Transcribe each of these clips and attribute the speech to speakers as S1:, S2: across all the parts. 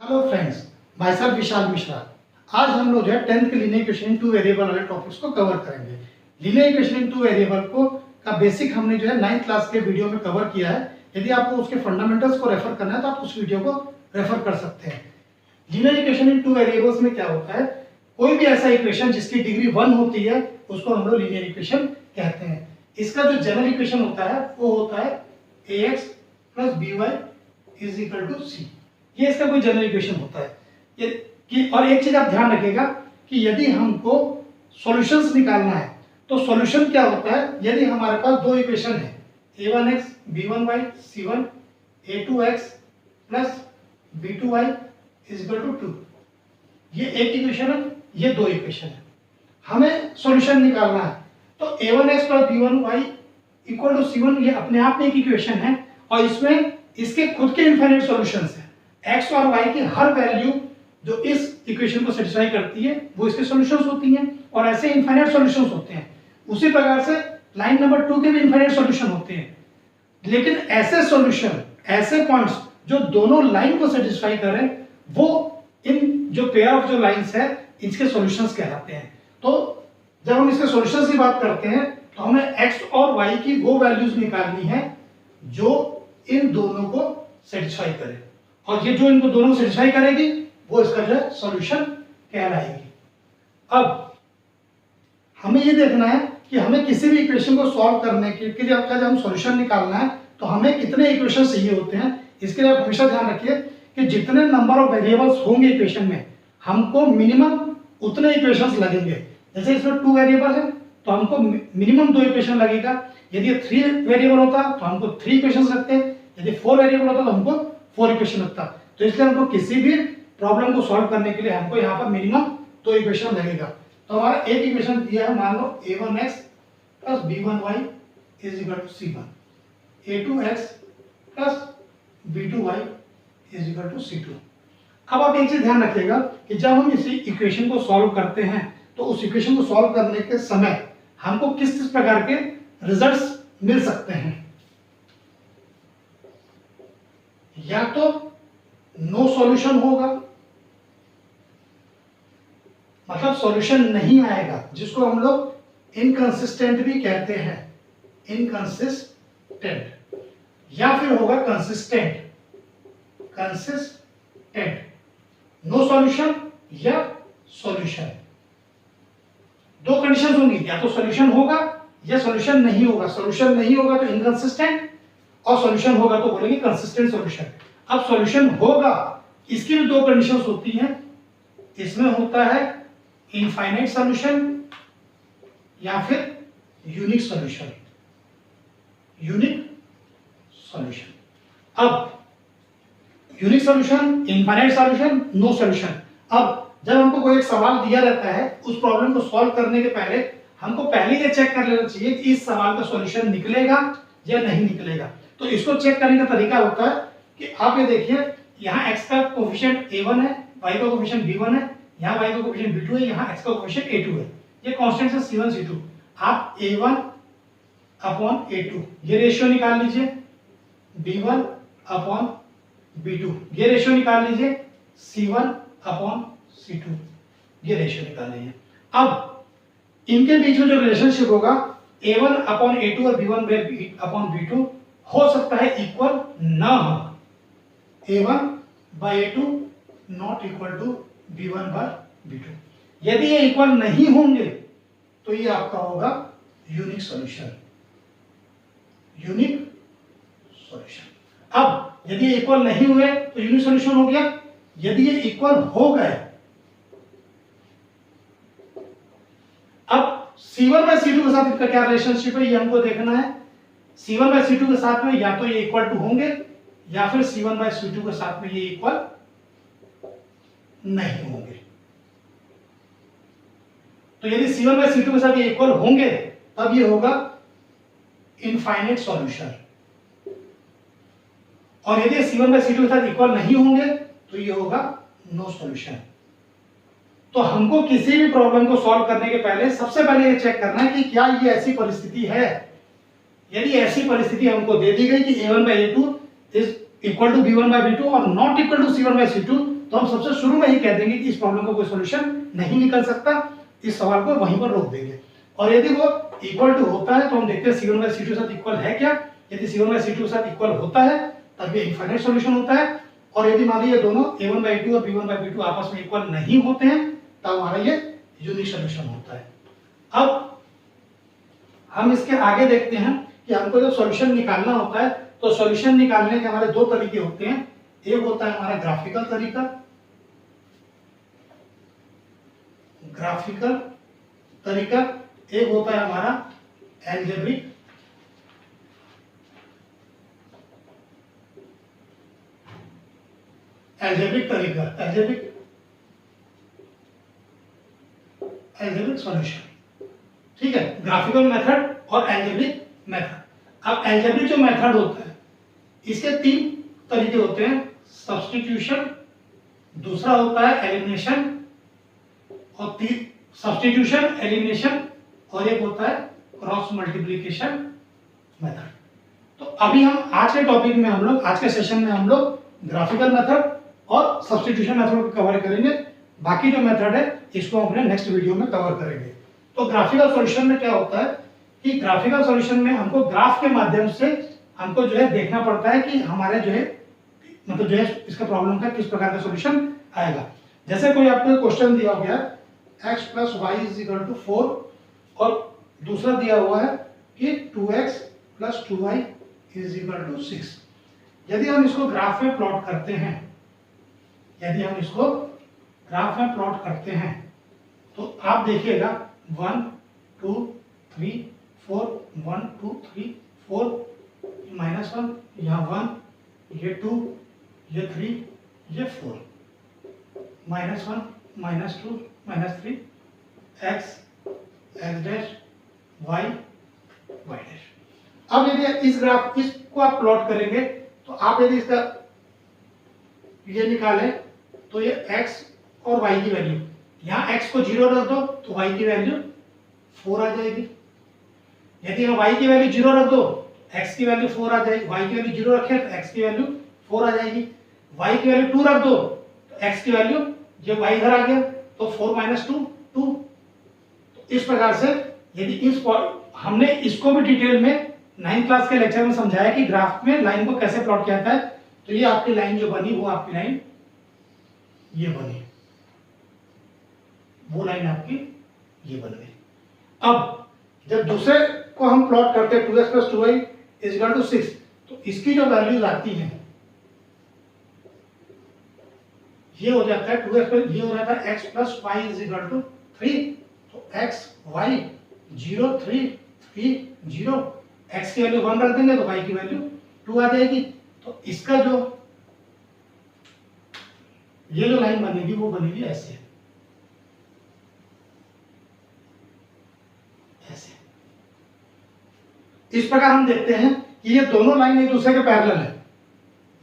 S1: Hello friends, my self Vishal Mishra. आज हम लोग जो है 10th के linear equation in two variable वाले टॉपिक्स को कवर करेंगे। Linear equation in two variable को का बेसिक हमने जो है 9th क्लास के वीडियो में कवर किया है। यदि आपको उसके फंडामेंटल्स को रेफर करना है तो आप उस वीडियो को रेफर कर सकते हैं। Linear equation in two variables में क्या होता है, कोई भी ऐसा इक्वेशन जिसकी डिग्री 1 होती है उसको हम लोग लीनियर इक्वेशन कहते हैं। इसका जो जनरल इक्वेशन होता है वो होता है ax + by = c। ये इसका कोई जनरल इक्वेशन होता है। ये कि और एक चीज आप ध्यान रखिएगा कि यदि हमको सॉल्यूशंस निकालना है तो सॉल्यूशन क्या होता है, यदि हमारे पास दो इक्वेशन है a1x b1y c1 a2x + b2y = 2, ये एक इक्वेशन है, ये दो इक्वेशन है। हमें सॉल्यूशन निकालना है तो a1x + b1y = c1 ये अपने आप में एक इक्वेशन है और इसमें इसके खुद के इनफाइनाइट सॉल्यूशंस हैं। x और y की हर वैल्यू जो इस इक्वेशन को सेटिस्फाई करती है वो इसके सॉल्यूशंस होती हैं और ऐसे इनफाइनाइट सॉल्यूशंस होते हैं। उसी प्रकार से लाइन नंबर 2 के भी इनफाइनाइट सॉल्यूशन होते हैं, लेकिन ऐसे सॉल्यूशन, ऐसे पॉइंट्स जो दोनों लाइन को सेटिस्फाई करें वो इन जो पेयर ऑफ जो लाइंस है इसके सॉल्यूशंस कहलाते हैं। तो जब हम इसके सॉल्यूशंस की बात करते हैं तो हमें x और y की वो वैल्यूज निकालनी है जो इन दोनों को सेटिस्फाई करे, और ये जो इनको दोनों को सेटिस्फाई करेगी वो इसका जो है सॉल्यूशन कहलाएगी। अब हमें ये देखना है कि हमें किसी भी इक्वेशन को सॉल्व करने के लिए जब हम सॉल्यूशन निकालना है तो हमें कितने इक्वेशन चाहिए होते हैं। इसके लिए आप हमेशा ध्यान रखिए कि जितने नंबर ऑफ वेरिएबल्स होंगे इक्वेशन में हमको मिनिमम उतने इक्वेशंस लगेंगे। जैसे इसमें 2 वेरिएबल है तो हमको मिनिमम 2 इक्वेशन लगेगा। यदि 3 वेरिएबल होता तो हमको 3 इक्वेशंस लगते, यदि 4 वेरिएबल होता तो हमको 4 इक्वेशन लगता। तो इसलिए हमको किसी भी प्रॉब्लम को सॉल्व करने के लिए हमको यहाँ पर मिनिमम 2 इक्वेशन लगेगा। तो हमारा एक इक्वेशन दिया है, मान लो a1x + b1y = c1, a2x + b2y = c2। अब आप एक चीज ध्यान रखिएगा कि जब हम इसी इक्वेशन को सॉल्व करते हैं तो उस इक्वेशन को सॉल्व करने के समय हमको किस किस प्रकार के रिजल्ट्स मिल सकते हैं। या तो नो सॉल्यूशन होगा, मतलब सॉल्यूशन नहीं आएगा, जिसको हम लोग इनकंसिस्टेंट भी कहते हैं, इनकंसिस्टेंट। या फिर होगा कंसिस्टेंट, नो सॉल्यूशन या सॉल्यूशन। दो कंडीशंस होंगी, या तो सॉल्यूशन होगा या सॉल्यूशन नहीं होगा। सॉल्यूशन नहीं होगा तो इनकंसिस्टेंट और सॉल्यूशन होगा तो बोलेंगे कंसिस्टेंट सॉल्यूशन। अब सॉल्यूशन होगा, इसकी भी दो कंडीशंस होती हैं। इसमें होता है इनफाइनाइट सॉल्यूशन या फिर यूनिक सॉल्यूशन। अब unique solution, infinite solution, no solution. अब जब हमको कोई एक सवाल दिया रहता है, उस प्रॉब्लम को सॉल्व करने के पहले हमको पहले ये चेक कर लेना चाहिए कि इस सवाल का सॉल्यूशन निकलेगा या नहीं निकलेगा। तो इसको चेक करने का तरीका होता है कि आप ये देखिए, यहाँ x का कोएफिशिएंट a1 है, y का कोएफिशिएंट b1 है, यहाँ y का कोएफिशिएंट b2 है, यहाँ x का कोएफिशिएंट a2 है। ये कांस्टेंट है c1 c2। आप a1/a2 ये रेशियो निकाल लीजिए, b1/b2 ये रेशियो निकाल लीजिए, c1/c2 ये रेशियो निकाल लीजिए। अब इनके बीच में जो रिलेशनशिप होगा a1/a2 और b1/b2 हो सकता है इक्वल ना हो। a1/a2 not equal to b1/b2। यदि ये इक्वल नहीं होंगे तो ये आपका होगा यूनिक सॉल्यूशन। अब यदि ये इक्वल नहीं हुए तो यूनिक सॉल्यूशन हो गया। यदि ये इक्वल हो गए, अब c1/c2 के साथ इसका क्या रिलेशनशिप है ये हमको देखना है। c1/c2 के साथ में या तो ये इक्वल टू होंगे या फिर c1/c2 के साथ में ये इक्वल नहीं होंगे। तो यदि c1/c2 के साथ ये इक्वल होंगे तब ये होगा इनफाइनाइट सॉल्यूशन, और यदि c1/c2 के साथ इक्वल नहीं होंगे तो ये होगा नो सॉल्यूशन। तो हमको किसी भी प्रॉब्लम को सॉल्व करने के पहले सबसे पहले ये चेक करना है कि क्या ये ऐसी परिस्थिति है। यदि ऐसी परिस्थिति हमको दे दी गई कि a1/a2 is equal to b1/b2 और नॉट इक्वल टू c1/c2, तो हम सबसे शुरू में ही कह देंगे कि इस प्रॉब्लम का कोई सॉल्यूशन नहीं निकल सकता, इस सवाल को वहीं पर रोक देंगे। और यदि वो इक्वल टू होता है तो हम देखते हैं C1 बाई C2 के साथ इक्वल है क्या। यदि C1 बाई C2 के साथ इक्वल होता है तब ये इनफाइनाइट सॉल्यूशन होता है, और यदि मान लीजिए दोनों A1 बाई 2 और B1 बाई B2 आपस में इक्वल नहीं होते हैं तब हमारा ये यूनिक सॉल्यूशन होता है। अब हम इसके आगे देखते हैं कि हमको जब सॉल्यूशन निकालना होता है तो सॉल्यूशन निकालने के हमारे दो तरीके होते हैं। एक होता है हमारा ग्राफिकल तरीका, एक होता है हमारा एल्जेब्रिक तरीका, एल्जेब्रिक सॉल्यूशन। ठीक है, ग्राफिकल मेथड और एल्जेब्रिक मेथड। अब एल्जेब्रिक जो मेथड होता है इसके तीन तरीके होते हैं, सब्स्टिट्यूशन, दूसरा होता है एलिमिनेशन, और सब्स्टिट्यूशन, एलिमिनेशन, और एक होता है क्रॉस मल्टीप्लिकेशन मेथड। तो अभी हम आज के टॉपिक में आज के सेशन में हम लोग ग्राफिकल मेथड और सब्स्टिट्यूशन मेथड को कवर करेंगे। बाकी जो मेथड है इसको हम अपने नेक्स्ट वीडियो में कवर करेंगे। तो ग्राफिकल सॉल्यूशन में क्या होता है कि ग्राफिकल सॉल्यूशन में हमको ग्राफ के माध्यम से हमको जो है देखना पड़ता है कि हमारे जो है मतलब जो है इसका प्रॉब्लम का किस प्रकार का सॉल्यूशन आएगा। जैसे कोई आपको क्वेश्चन दिया हो गया x plus Y is equal to 4 और दूसरा दिया हुआ है कि 2x plus 2y is equal to 6। यदि हम इसको ग्राफ में प्लॉट करते हैं, तो आप देखिएगा 1 2 3 4 1 2 3 4 -1, यहाँ 1, ये 2, ये 3, ये 4, -1 -2 -3, x डैश y डैश। अब यदि इसको आप प्लॉट करेंगे तो आप यदि इसका ये निकालें तो ये x और y की वैल्यू, यहाँ x को 0 रख दो तो y की वैल्यू 4 आ जाएगी। यदि हम y की वैल्यू 0 रख दो x की वैल्यू 4 आ जाएगी, y की वैल्यू 0 रखें तो x की वैल्यू 4 आ जाएगी, y की वैल्यू 2 रख दो तो x की वैल्यू, ये y इधर आ गया तो 4 - 2 2। तो इस प्रकार से यदि हमने इसको भी डिटेल में 9th क्लास के लेक्चर में समझाया कि ग्राफ में लाइन को कैसे प्लॉट किया जाता है। तो ये आपकी लाइन जो बनी वो आपकी लाइन ये बनी, वो लाइन आपकी ये बन गई। अब जब दूसरे को हम प्लॉट करते हैं 2x plus 2y is equal to 6, तो इसकी जो वैल्यूज आती हैं ये हो जाता है 2x प्लस, ये हो जाता है x plus Y is equal to 3। तो x y 0 3 3 0, x की वैल्यू 1 रख देंगे तो y की वैल्यू 2 आ जाएगी। तो इसका जो ये जो लाइन बनेगी वो बनेगी ऐसे, इस प्रकार हम देखते हैं कि ये दोनों लाइन एक दूसरे के पैरेलल है।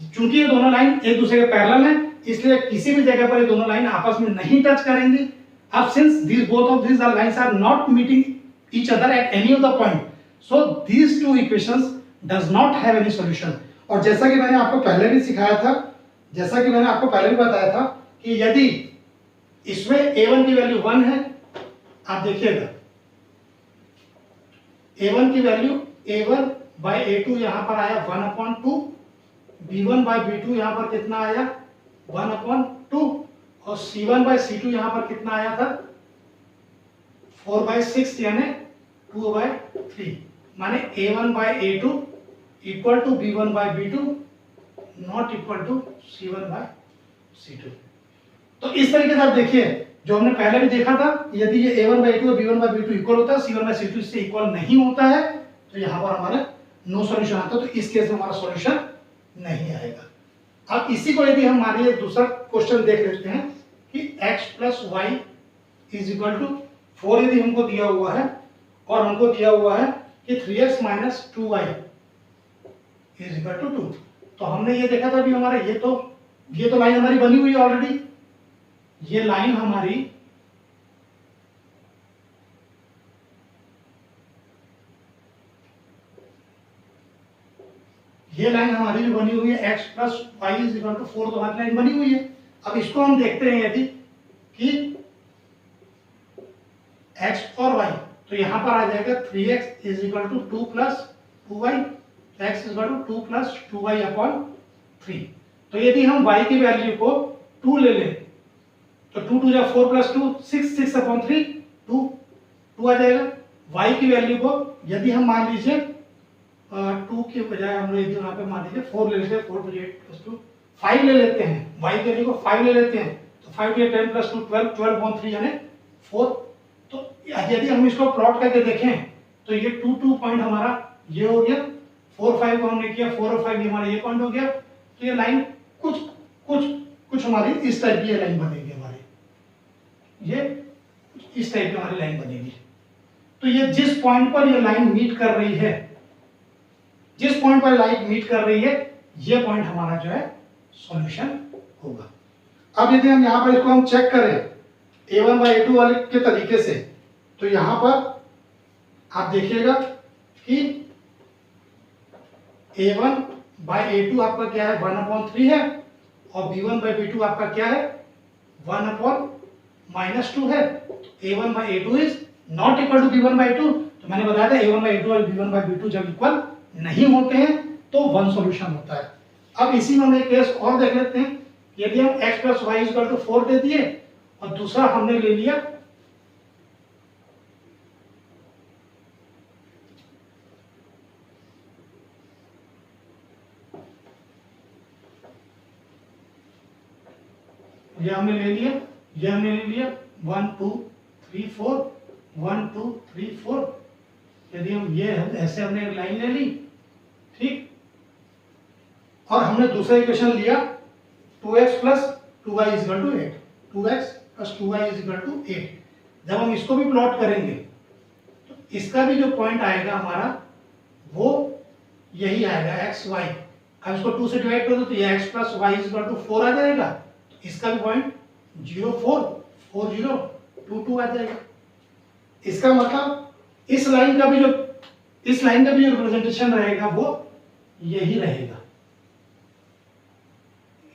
S1: चूंकि ये दोनों लाइन एक दूसरे के पैरेलल है इसलिए किसी भी जगह पर ये दोनों लाइन आपस में नहीं टच करेंगी। अब since these both of these lines are not meeting each other at any of the point, so these two equations does not have any solution। और जैसा कि मैंने आपको पहले भी सिखाया था, जैसा कि मैंने आपको पहले भी बताया था कि यदि इसमें a1 की वैल्यू 1 है, आप देखिएगा a1 की वैल्यू a1 बाय a2 यहां पर आया 1/2, b1 बाय b2 यहां पर कितना आया 1/2, और c1 बाय c2 यहां पर कितना आया था 4/6 यानी 2/3। माने a1 by a2 equal to b1 बाय b2 not equal to c1 by c2। तो इस तरीके से आप देखिए जो हमने पहले भी देखा था, यदि ये a1 बाय a2 और b1 बाय b2 इक्वल होता है, c1 बाय c2 इससे इक्वल नहीं होता है, तो यहाँ पर हमारा नो सॉल्यूशन आता है। तो इस केस में हमारा सॉल्यूशन नहीं आएगा। अब इसी को यदि हम मान लीजिए दूसरा क्वेश्चन देख लेते हैं कि x plus Y is equal to 4 यदि हमको दिया हुआ है और हमको दिया हुआ है कि 3x minus 2y is equal to 2। तो हमने ये देखा था अभी हमारा ये तो लाइन हमारी बनी हुई है ऑलरेडी। ये लाइन हमारी भी बनी हुई है x plus Y is equal to 4, तो हमारी लाइन बनी हुई है। अब इसको हम देखते हैं यदि कि x और y, तो यहां पर आ जाएगा 3x is equal to 2 plus 2y, x is equal to 2 plus 2y upon 3। तो यदि हम y की वैल्यू को 2 ले लें तो 2 2 जा 4 प्लस 2 6, 6 अपॉन 3 2 आ जाएगा। y की वैल्यू को यदि हम मान लीजिए 2 के बजाय हम लोग यहाँ पे मान लीजिए 4 ले लेते हैं, 4 8 प्लस 2 5 ले लेते हैं, y की वैल्यू को 5 ले लेते हैं, तो 5 के 10 प्लस 2 12, 12 अपॉन 3 यानी 4। तो यदि हम इसको प्लॉट करके देखें तो ये 2 2 पॉइंट हमारा ये हो गया, 4 5 को हमने किया, 4 और 5 ये हमारा ये पॉइंट हो गया। तो ये लाइन कुछ कुछ कुछ हमारी इस टाइप की लाइन बनेगी, हमारी ये इस टाइप की हमारी लाइन बनेगी। तो ये जिस पॉइंट पर ये लाइन मीट कर रही है, जिस पॉइंट पर लाइन मीट कर रही है, ये पॉइंट हमारा जो है सॉल्यूशन होगा। अब यदि हम यहां पर इसको हम चेक करें a1 बाई a2 वाले के तरीके से, तो यहां पर आप देखिएगा कि a1 बाई a2 आपका क्या है 1/3 है, और b1 बाई b2 आपका क्या है 1/-2 है। a1 by a2 is not equal to b1 by 2। तो मैंने बताया था a1 बाई a2 और b1 बाई b2 जब इक्वल नहीं होते हैं तो वन सॉल्यूशन होता है। अब इसी में हम एक केस और देख लेते हैं। यदि हम x plus Y equal to 4 दे दिए और दूसरा हमने ले लिया ये हमने ले लिया, ये हमने ले लिया 1 2 3 4 1 2 3 4। यदि हम ये ऐसे हमने एक लाइन ले ली, ठीक, और हमने दूसरा इक्वेशन लिया 2x plus 2y is equal to 8, 2x plus 2y is equal to 8। जब हम इसको भी प्लॉट करेंगे तो इसका भी जो पॉइंट आएगा हमारा वो यही आएगा x y। अब इसको 2 से डिवाइड कर दो तो ये x प्लस y इज इक्वल टू 4 आ जाएगा। तो इसका भी पॉइंट 0 4 4 0 2 2 आ जाएगा। इसका मतलब इस लाइन का भी जो रिप्रेजेंटेशन रहेगा वो यही रहेगा,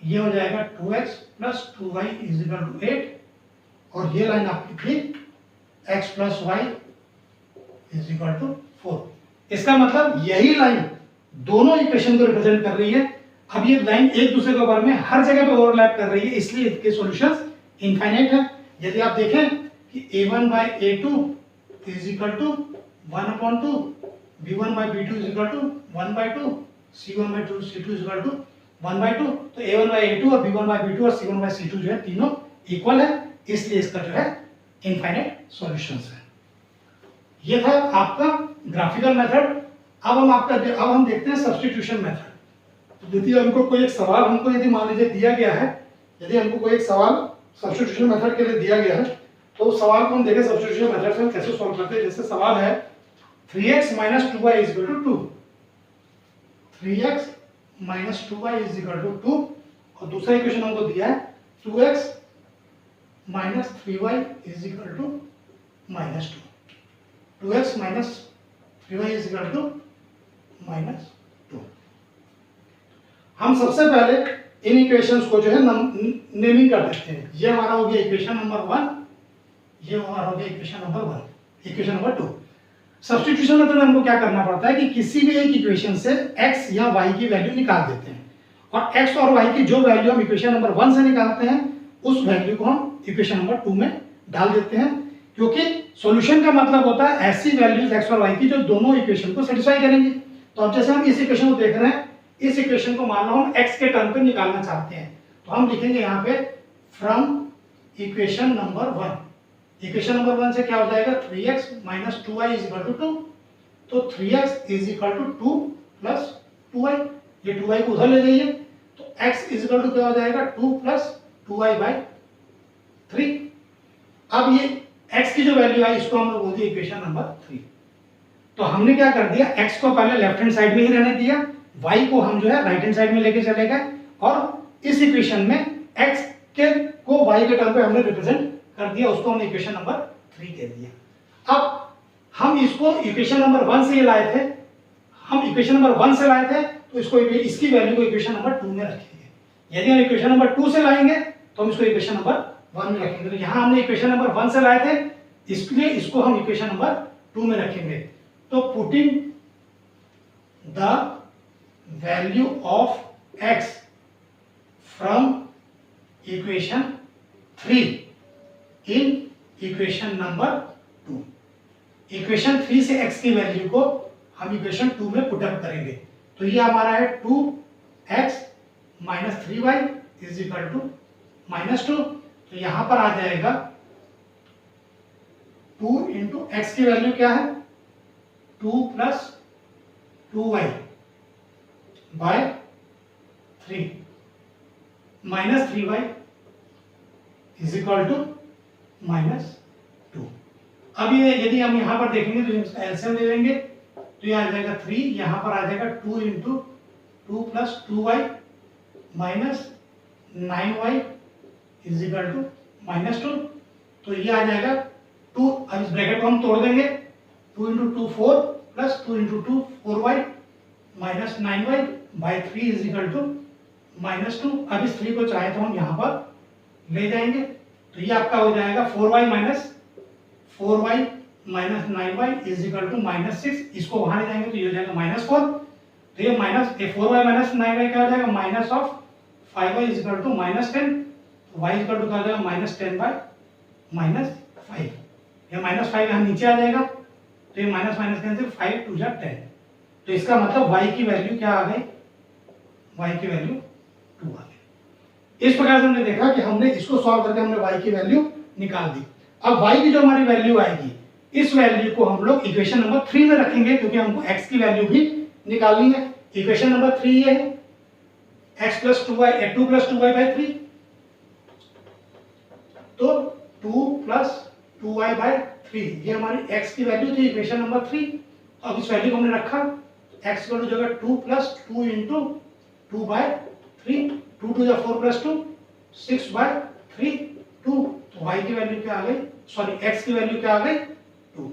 S1: ये हो जाएगा 2x plus 2y is equal to 8, और ये लाइन आपकी थी x प्लस y इज इक्वल टू 4। इसका मतलब यही लाइन दोनों इक्वेशन को रिप्रेजेंट कर रही है। अब ये लाइन एक दूसरे के ऊपर में हर जगह पे ओवरलैप कर रही है, इसलिए इसके सॉल्यूशंस इनफाइनाइट है। यदि आप देखें कि a1 by a2 is equal to 1/2, b1 by b2 is equal to 1/2, c1 by 2 c2 is equal to 1/2, तो a1 बाई a2 और b1 बाई b2 और c1 बाई c2 जो है तीनों इक्वल है, इसलिए इसका जो है इनफाइनाइट सॉल्यूशंस है। ये था आपका ग्राफिकल मेथड। अब हम देखते हैं सब्स्टिट्यूशन मेथड। तो यदि हमको कोई एक सवाल यदि मान लीजिए दिया गया है, यदि हमको कोई एक सवाल सब्स्टिट्यूशन मेथड के लिए दिया गया है, तो उस सवाल को हम देखें सब्स्टिट्यूशन मेथड से हम कैसे सॉल्व करते हैं। जैसे सवाल है 3x minus 2y is equal to 2, 3x minus 2y is equal to 2, और दूसरा इक्वेशन हमको दिया है 2x minus 3y is equal to minus 2, 2x minus 3y is equal to minus 2। हम सबसे पहले इन इक्वेशंस को जो है नेमिंग कर देते हैं। ये हमारा हो गया इक्वेशन नंबर 1, ये हमारा हो गया equation number 1, equation number 2। Substitution method में हमको क्या करना पड़ता है कि किसी भी एक इक्वेशन से x या y की वैल्यू निकाल देते हैं, और x और y की जो वैल्यू हम इक्वेशन नंबर 1 से निकालते हैं उस वैल्यू को हम इक्वेशन नंबर 2 में डाल देते हैं, क्योंकि सॉल्यूशन का मतलब होता है ऐसी वैल्यूज x और y की जो दोनों इक्वेशन को सेटिस्फाई करेंगे। तो अब जैसे हम इस इक्वेशन को देख रहे हैं, इस इक्वेशन को मान लो हम x के टर्म पे निकालना चाहते हैं, तो हम लिखेंगे यहाँ पे from equation number 1। Equation number 1 से क्या हो जाएगा 3x minus 2y is equal to 2, तो 3x is equal to 2 plus 2y, ये 2y को उधर ले जाइए तो x is equal to क्या हो जाएगा 2 plus 2y by 3। अब ये x की जो वैल्यू है इसको हम लोग बोल दिए इक्वेशन नंबर 3। तो हमने क्या कर दिया, x को पहले लेफ्ट हैंड साइड में ही रहने दिया, y को हम जो है राइट हैंड साइड में लेके चले गए, और इस इक्वेशन में x के को y के टर्म पे हमने रिप्रेजेंट कर दिया, उसको हमने इक्वेशन नंबर 3 कह दिया। अब हम इसको इक्वेशन नंबर 1 से ये लाए थे, हम इक्वेशन नंबर 1 से लाए थे तो इसको इसकी वैल्यू को इक्वेशन नंबर 2 में रखेंगे। यदि हम इक्वेशन नंबर 2 से लाएंगे तो हम इसको इक्वेशन नंबर 1 में रखेंगे। तो यहाँ हमने इक्वेशन नंबर 1 से लाए थे, इसलिए इसको हम इक्वेशन नंबर 2 में रखेंगे। तो putting the value of x from equation 3 in equation number 2। Equation 3 से x की वैल्यू को हम इक्वेशन 2 में पुटअप करेंगे। तो ये हमारा है 2x minus 3y is equal to -2। तो यहां पर आ जाएगा 2 इंटू एक्स की वैल्यू क्या है 2 plus 2y by 3 minus 3y is equal to -2। अब ये यदि हम यहां पर देखेंगे तो इसका एलसीएम ले लेंगे तो ये आ जाएगा 3, यहां पर आ जाएगा 2 into 2 plus 2y minus 9y is equal to -2। तो ये आ जाएगा 2, अब इस ब्रैकेट को हम तोड़ देंगे, 2 into 2 4 plus 2 into 2 4y minus 9y by 3 is equal to -2। अब इस 3 को चाहे तो हम यहाँ पर ले जाएंगे, तो ये आपका हो जाएगा 4y minus 9y is equal to -6। इसको वहां ले जाएंगे तो ये हो जाएगा -4। तो ये -4y माइनस 9y क्या हो जाएगा minus of 5y is equal to -10। y is equal to क्या हो जाएगा -10 बाय -5। ये -5 यहाँ नीचे आ जाएगा, तो ये माइनस कैंसिल, 5 2 जा 10। तो इसका मतलब y की वैल्यू क्या आ गई, y की वैल्यू 2 आ गई। इस प्रकार से हमने देखा कि हमने इसको सॉल्व करके हमने y की वैल्यू निकाल दी। अब y की जो हमारी वैल्यू आएगी, इस वैल्यू को हम लोग इक्वेशन नंबर 3 में रखेंगे, क्योंकि हमको x की वैल्यू भी निकालनी है। इक्वेशन नंबर 3 ये है x plus 2y 2 plus 2y by 3, तो 2 प्लस 2y बाई 3 ये हमारी x की वैल्यू थी इक्वेशन नंबर 3। अब इस वैल्यू को हमने रखा, x की जगह 2 प्लस 2 इंटू 2 बाई 3, 2 2 जा 4 प्लस 2 6 बाई 3 2। तो y की वैल्यू क्या आ गई, सॉरी x की वैल्यू क्या आ गई 2।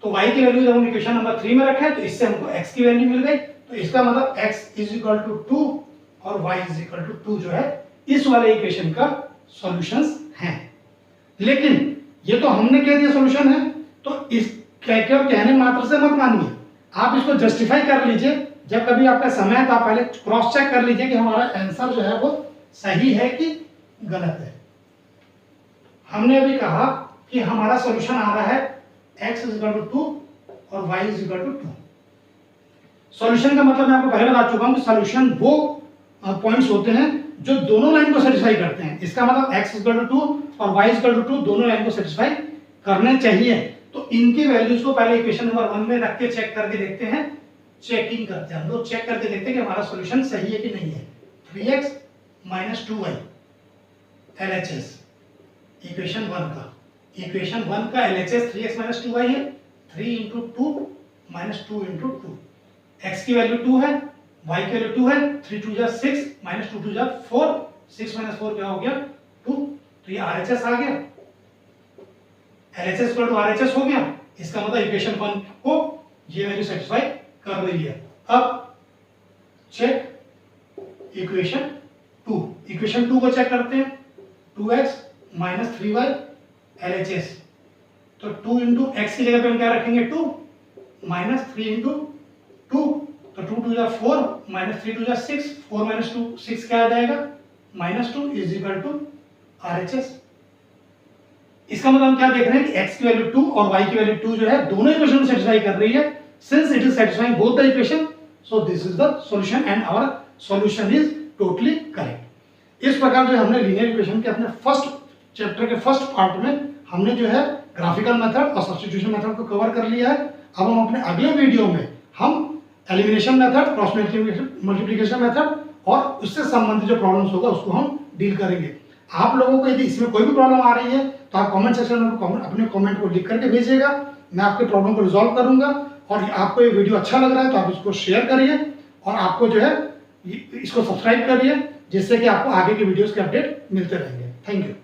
S1: तो y की वैल्यू जब हम इक्वेशन नंबर 3 में रखे तो इससे हमको x की वैल्यू मिल गई। तो इसका मतलब x इज इक्वल टू 2 और y इज इक्वल टू 2 जो है इस वाले इक्वेशन का सॉल्यूशंस हैं। लेकिन ये तो हमने कह दिया सॉल्यूशन है, तो इस कहने मात्र से मत मानिए, आप इसको जस्टिफाई कर लीजिए। जब कभी आपका समय है तो आप पहले क्रॉस चेक कर लीजिए कि हमारा आंसर जो है वो सही है कि गलत है। हमने अभी कहा कि हमारा सॉल्यूशन आ रहा है x इज इक्वल टू 2 और y is equal to 2। Solution का मतलब मैं आपको पहले बता चुका हूं कि सॉल्यूशन वो पॉइंट्स होते हैं जो दोनों लाइन को सेटिस्फाई करते हैं। इसका मतलब x इज इक्वल टू 2 और y इज इक्वल टू 2 दोनों लाइन को सेटिस्फाई करने चाहिए। तो इनकी वैल्यूज को पहले इक्वेशन नंबर 1 में रख के चेक करके देखते हैं, चेकिंग करते हैं हम लोग, चेक करके देखते हैं कि हमारा सॉल्यूशन सही है कि नहीं है। 3x minus 2y LHS equation 1 का, इक्वेशन 1 का LHS 3x माइनस 2y है, 3 इंटू 2 माइनस 2 इंटू 2। x की वैल्यू 2 है, y की वैल्यू 2 है, 3 2 जा 6 माइनस 2 2 जा 4, 6 माइनस 4 क्या हो गया 2। तो ये RHS आ गया, LHS इक्वल टू RHS हो गया। इसका मतलब इक्वेशन 1 को ये वैल्यू सेटिस्फाई कर रही है। अब चेक इक्वेशन 2, इक्वेशन 2 को चेक करते हैं। 2x माइनस 3y LHS, तो 2 इंटू एक्स की जगह पे हम क्या रखेंगे 2 माइनस 3 इंटू 2, तो 2 2 जा 4 माइनस 3 2 जा 6, 4 माइनस 2 6 क्या आ जाएगा -2 इज इक्वल टू RHS। इसका मतलब हम क्या देख रहे हैं कि x की वैल्यू 2 और y की वैल्यू 2 जो है दोनों इक्वेशन को सेटिस्फाई कर रही है। Since it is satisfying both the equation, so this is the solution and our solution is totally correct. इस प्रकार जो हमने लीनियर इक्वेशन के अपने फर्स्ट चैप्टर के फर्स्ट पार्ट में हमने जो है ग्राफिकल मेथड और सब्स्टिट्यूशन मेथड को कवर कर लिया है। अब हम अपने अगले वीडियो में हम elimination method, cross multiplication method और उससे संबंधित जो प्रॉब्लम्स होगा उसको हम डील करेंगे। आप लोगों को यदि इसमें कोई भी प्रॉब्लम आ रही है तो आप कमेंट सेक्शन में अपने कमेंट को लिख करके भेजिएगा, मैं आपके प्रॉब्लम को रिजॉल्व करूंगा। और आपको ये वीडियो अच्छा लग रहा है तो आप इसको शेयर करिए और आपको जो है इसको सब्सक्राइब करिए, जिससे कि आपको आगे की वीडियोस के अपडेट मिलते रहेंगे। Thank you.